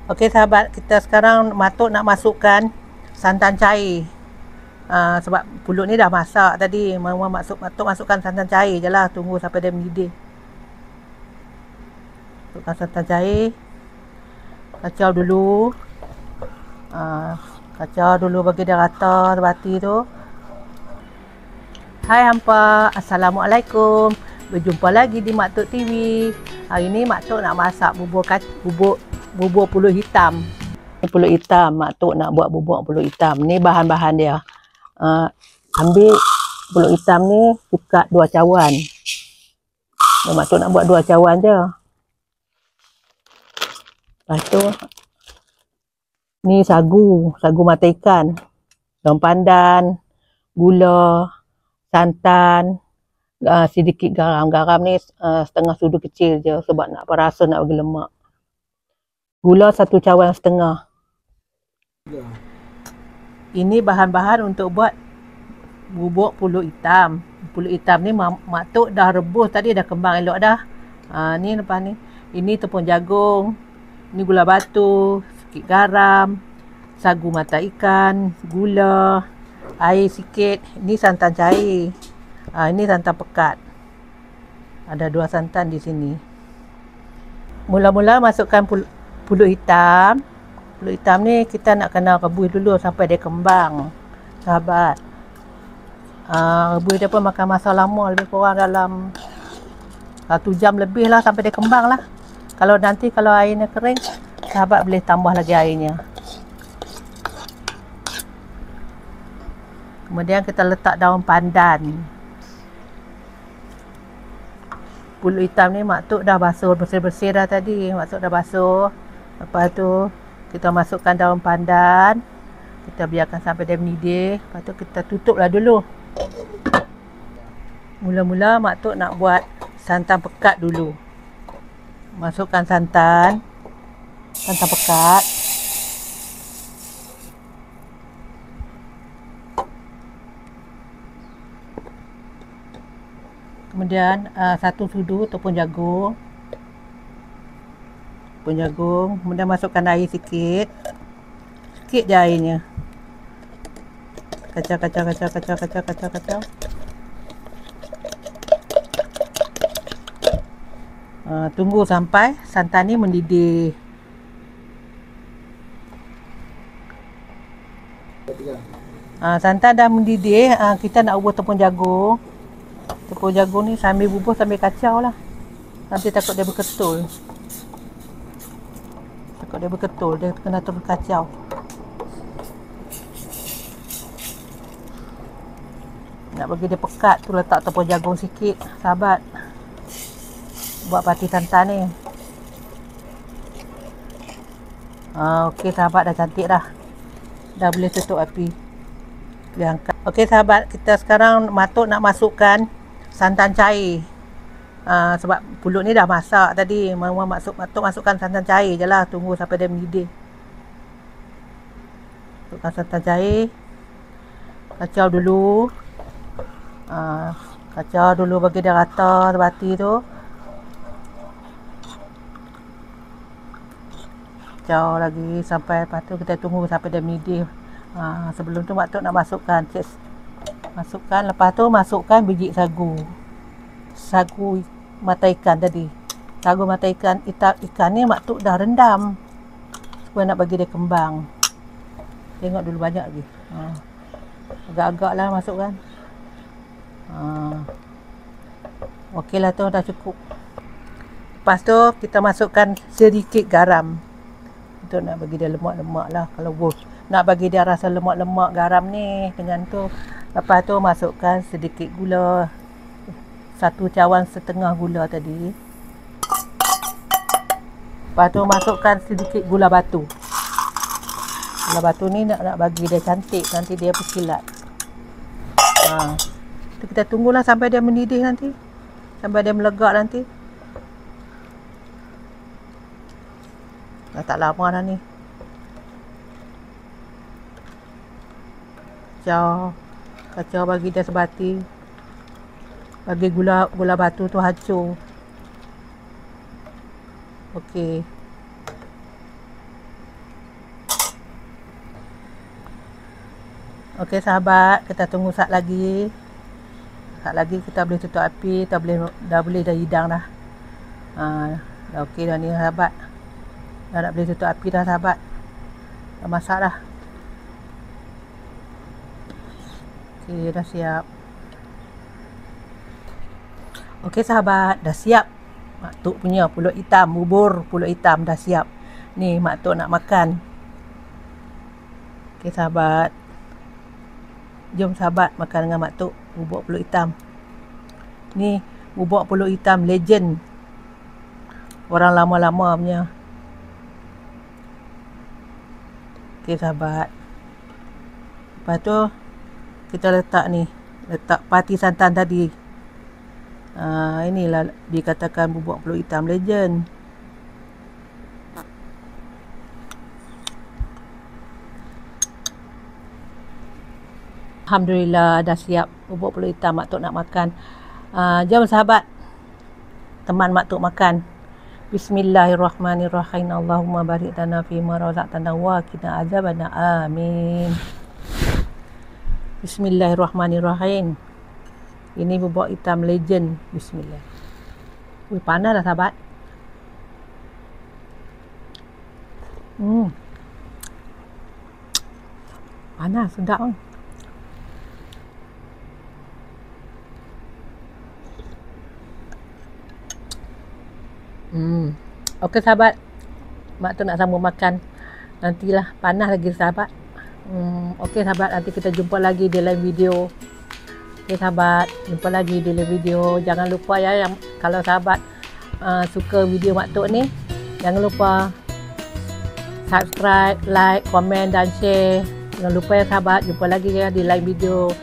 Okey sahabat, kita sekarang nak masukkan santan cair. Sebab pulut ni dah masak tadi, masukkan santan cair je lah. Tunggu sampai dia mendidih. Masukkan santan cair. Kacau dulu. Kacau dulu bagi dia rata sebati tu. Hai hampa, Assalamualaikum. Berjumpa lagi di Mak Tok TV. Hari ni Mak Tok nak masak bubur pulut hitam. Pulut hitam, Mak Tok nak buat bubur pulut hitam. Ni bahan-bahan dia. Ambil pulut hitam ni, buka 2 cawan. Mak Tok nak buat 2 cawan je. Lepas tu ni sagu mata ikan, daun pandan, gula, santan, sedikit garam. Garam ni setengah sudu kecil je sebab nak rasa nak bagi lemak. Gula 1 cawan setengah. Ini bahan-bahan untuk buat bubur pulut hitam. Pulut hitam ni Mak Tok dah rebus tadi, dah kembang elok dah. Ni lepas ni. Ini tepung jagung. Ini gula batu, sikit garam, sagu mata ikan, gula, air sikit. Ini santan cair. Ini santan pekat. Ada 2 santan di sini. Mula-mula masukkan pulut hitam. Pulut hitam ni kita nak kena rebus dulu sampai dia kembang, sahabat. Rebus dia pun makan masa lama, lebih kurang dalam 1 jam lebih lah sampai dia kembang lah. Kalau airnya kering, sahabat boleh tambah lagi airnya. Kemudian kita letak daun pandan. Pulut hitam ni Mak Tok dah basuh bersih-bersih dah tadi. Mak Tok dah basuh. Lepas tu kita masukkan daun pandan. Kita biarkan sampai dia mendidih. Lepas tu kita tutuplah dulu. Mula-mula Mak Tok nak buat santan pekat dulu. Masukkan santan pekat. Kemudian 1 sudu tepung jagung. Kemudian masukkan air sikit je airnya. Kacau. Tunggu sampai santan ni mendidih. Santan dah mendidih, kita nak ubah tepung jagung. Tepung jagung ni sambil bubur sambil kacau lah. Nanti takut dia berketul. Dia kena terus kacau. Nak bagi dia pekat tu letak tepung jagung sikit, sahabat. Buat pati santan ni. Okey sahabat, dah cantik dah. Dah boleh tutup api. Boleh angkat. Okey sahabat, kita sekarang Mak Tok nak masukkan santan cair. Sebab pulut ni dah masak tadi. Mak Tok masukkan santan cair je lah. Tunggu sampai dia mendidih. Masukkan santan cair. Kacau dulu. Kacau dulu bagi dia rata sebati tu. Kacau lagi sampai lepas tu kita tunggu sampai dia mendidih. Sebelum tu Mak Tok nak masukkan lepas tu masukkan biji sagu mata ikan tadi. Sagu mata ikan ni Mak Tok dah rendam supaya nak bagi dia kembang. Tengok dulu banyak lagi. Agak-agak lah masukkan. Okey lah tu, dah cukup. Lepas tu kita masukkan sedikit garam untuk nak bagi dia lemak-lemak lah. Kalau nak bagi dia rasa lemak-lemak garam ni dengan tu. Lepas tu masukkan sedikit gula, 1 cawan setengah gula tadi. Lepas tu masukkan sedikit gula batu. Gula batu ni nak bagi dia cantik, nanti dia berkilat. Kita tunggulah sampai dia mendidih nanti. Sampai dia melegak nanti. Dah tak lama dah ni. Kacau bagi dia sebati. Bagi gula batu tu hancur. Okey. Okey sahabat, kita tunggu sat lagi. Sat lagi kita boleh tutup api, dah boleh dah hidang dah. Dah okey dah ni sahabat. Dah nak boleh tutup api dah sahabat. Dah masak dah. Okey, dah siap. Okey sahabat, dah siap. Mak Tok punya pulut hitam, bubur pulut hitam dah siap. Ni Mak Tok nak makan. Okey sahabat. Jom sahabat makan dengan Mak Tok bubur pulut hitam. Ni bubur pulut hitam legend. Orang lama-lama punya. Okey sahabat. Lepas tu kita letak pati santan tadi. Inilah dikatakan bubur pulut hitam legend. Alhamdulillah dah siap bubur pulut hitam. Mak Tok nak makan. Jom sahabat, teman Mak Tok makan. Bismillahirrahmanirrahim. Allahumma barik lana fima razaqtana wa qina azabannar. Amin. Bismillahirrahmanirrahim. Ini bubur hitam legend. Bismillah. Panas dah sahabat. Panas, sedap kan? Okey sahabat, Mak Tok nak sambung makan. Nantilah, panas lagi sahabat. Okey sahabat, nanti kita jumpa lagi di lain video. Okey sahabat, jumpa lagi di lain video. Jangan lupa ya, kalau sahabat suka video Mak Tok ni, jangan lupa subscribe, like, komen dan share. Jangan lupa ya sahabat, jumpa lagi ya di lain video.